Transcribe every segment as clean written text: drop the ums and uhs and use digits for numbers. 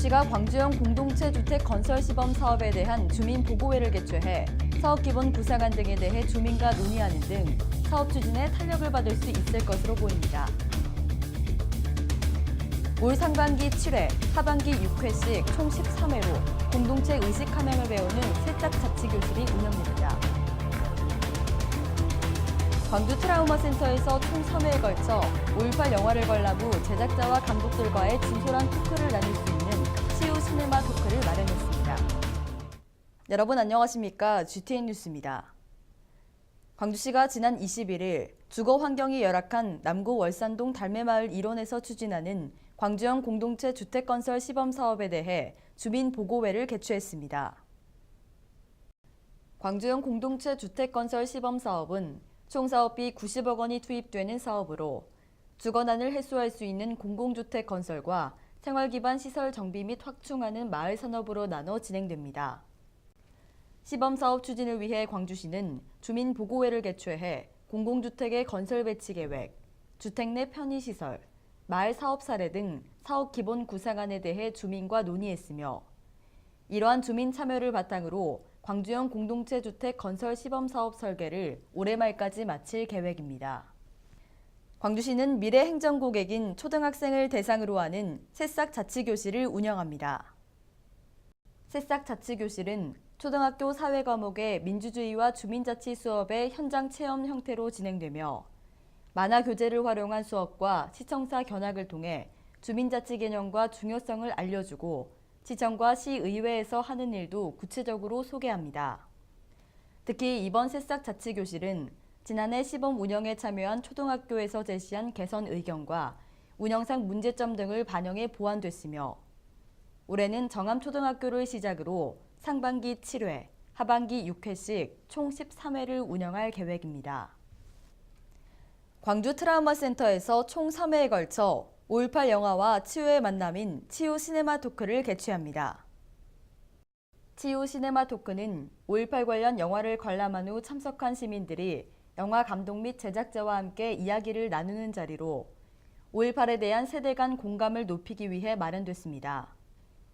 광주시가 광주형 공동체 주택 건설 시범 사업에 대한 주민 보고회를 개최해 사업 기본 구상안 등에 대해 주민과 논의하는 등 사업 추진에 탄력을 받을 수 있을 것으로 보입니다. 올 상반기 7회, 하반기 6회씩 총 13회로 공동체 의식 함양을 배우는 새싹 자치교실이 운영됩니다. 광주 트라우마 센터에서 총 3회에 걸쳐 5.18 영화를 관람 후 제작자와 감독들과의 진솔한 토크를 나눌 수 있는 치유 시네마 토크를 마련했습니다. 여러분 안녕하십니까? GTN 뉴스입니다. 광주시가 지난 21일 주거 환경이 열악한 남구 월산동 달매마을 일원에서 추진하는 광주형 공동체 주택건설 시범 사업에 대해 주민 보고회를 개최했습니다. 광주형 공동체 주택건설 시범 사업은 총 사업비 90억 원이 투입되는 사업으로 주거난을 해소할 수 있는 공공주택 건설과 생활기반 시설 정비 및 확충하는 마을 산업으로 나눠 진행됩니다. 시범사업 추진을 위해 광주시는 주민 보고회를 개최해 공공주택의 건설 배치 계획, 주택 내 편의시설, 마을 사업 사례 등 사업 기본 구상안에 대해 주민과 논의했으며 이러한 주민 참여를 바탕으로 광주형 공동체 주택 건설 시범 사업 설계를 올해 말까지 마칠 계획입니다. 광주시는 미래 행정 고객인 초등학생을 대상으로 하는 새싹 자치교실을 운영합니다. 새싹 자치교실은 초등학교 사회 과목의 민주주의와 주민자치 수업의 현장 체험 형태로 진행되며 만화 교재를 활용한 수업과 시청사 견학을 통해 주민자치 개념과 중요성을 알려주고 시청과 시의회에서 하는 일도 구체적으로 소개합니다. 특히 이번 새싹 자치교실은 지난해 시범 운영에 참여한 초등학교에서 제시한 개선 의견과 운영상 문제점 등을 반영해 보완됐으며 올해는 정암초등학교를 시작으로 상반기 7회, 하반기 6회씩 총 13회를 운영할 계획입니다. 광주 트라우마 센터에서 총 3회에 걸쳐 5.18 영화와 치유의 만남인 치유 시네마 토크를 개최합니다. 치유 시네마 토크는 5.18 관련 영화를 관람한 후 참석한 시민들이 영화 감독 및 제작자와 함께 이야기를 나누는 자리로 5.18에 대한 세대 간 공감을 높이기 위해 마련됐습니다.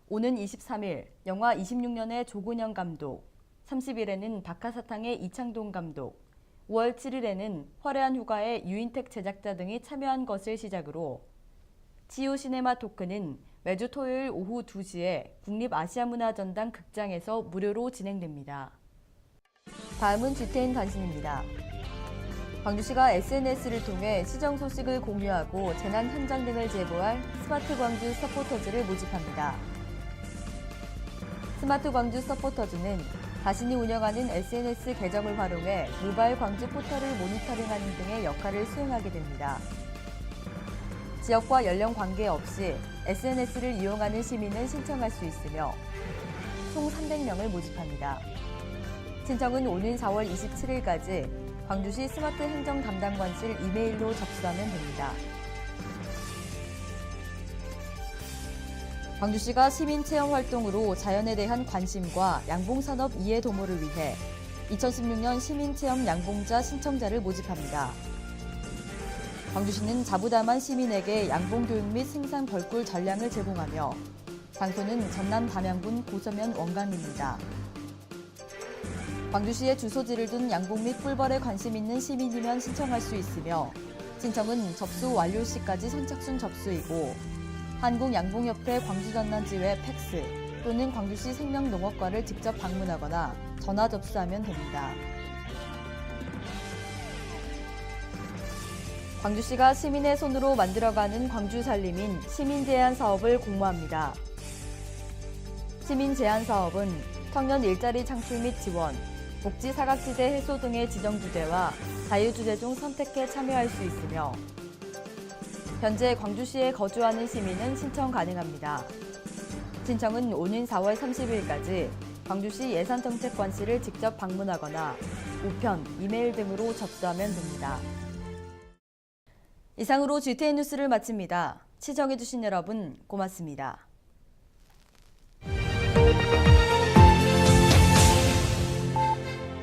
오는 23일 영화 26년의 조근현 감독, 30일에는 박하사탕의 이창동 감독, 5월 7일에는 화려한 휴가의 유인택 제작자 등이 참여한 것을 시작으로 치유 시네마 토크는 매주 토요일 오후 2시에 국립아시아문화전당 극장에서 무료로 진행됩니다. 다음은 GTN 단신입니다. 광주시가 SNS를 통해 시정 소식을 공유하고 재난 현장 등을 제보할 스마트 광주 서포터즈를 모집합니다. 스마트 광주 서포터즈는 자신이 운영하는 SNS 계정을 활용해 모바일 광주 포털을 모니터링하는 등의 역할을 수행하게 됩니다. 지역과 연령 관계없이 SNS를 이용하는 시민은 신청할 수 있으며 총 300명을 모집합니다. 신청은 오는 4월 27일까지 광주시 스마트 행정 담당관실 이메일로 접수하면 됩니다. 광주시가 시민체험 활동으로 자연에 대한 관심과 양봉산업 이해 도모를 위해 2016년 시민체험 양봉자 신청자를 모집합니다. 광주시는 자부담한 시민에게 양봉교육 및 생산 벌꿀 전량을 제공하며 장소는 전남 담양군 고서면 원강입니다. 광주시에 주소지를 둔 양봉 및 꿀벌에 관심 있는 시민이면 신청할 수 있으며 신청은 접수 완료 시까지 선착순 접수이고 한국양봉협회 광주전남지회 팩스 또는 광주시 생명농업과를 직접 방문하거나 전화 접수하면 됩니다. 광주시가 시민의 손으로 만들어가는 광주 살림인 시민제한 사업을 공모합니다. 시민제한 사업은 청년 일자리 창출 및 지원, 복지 사각지대 해소 등의 지정주제와 자유주제 중 선택해 참여할 수 있으며 현재 광주시에 거주하는 시민은 신청 가능합니다. 신청은 오는 4월 30일까지 광주시 예산정책관실을 직접 방문하거나 우편, 이메일 등으로 접수하면 됩니다. 이상으로 GTN 뉴스를 마칩니다. 시청해주신 여러분 고맙습니다.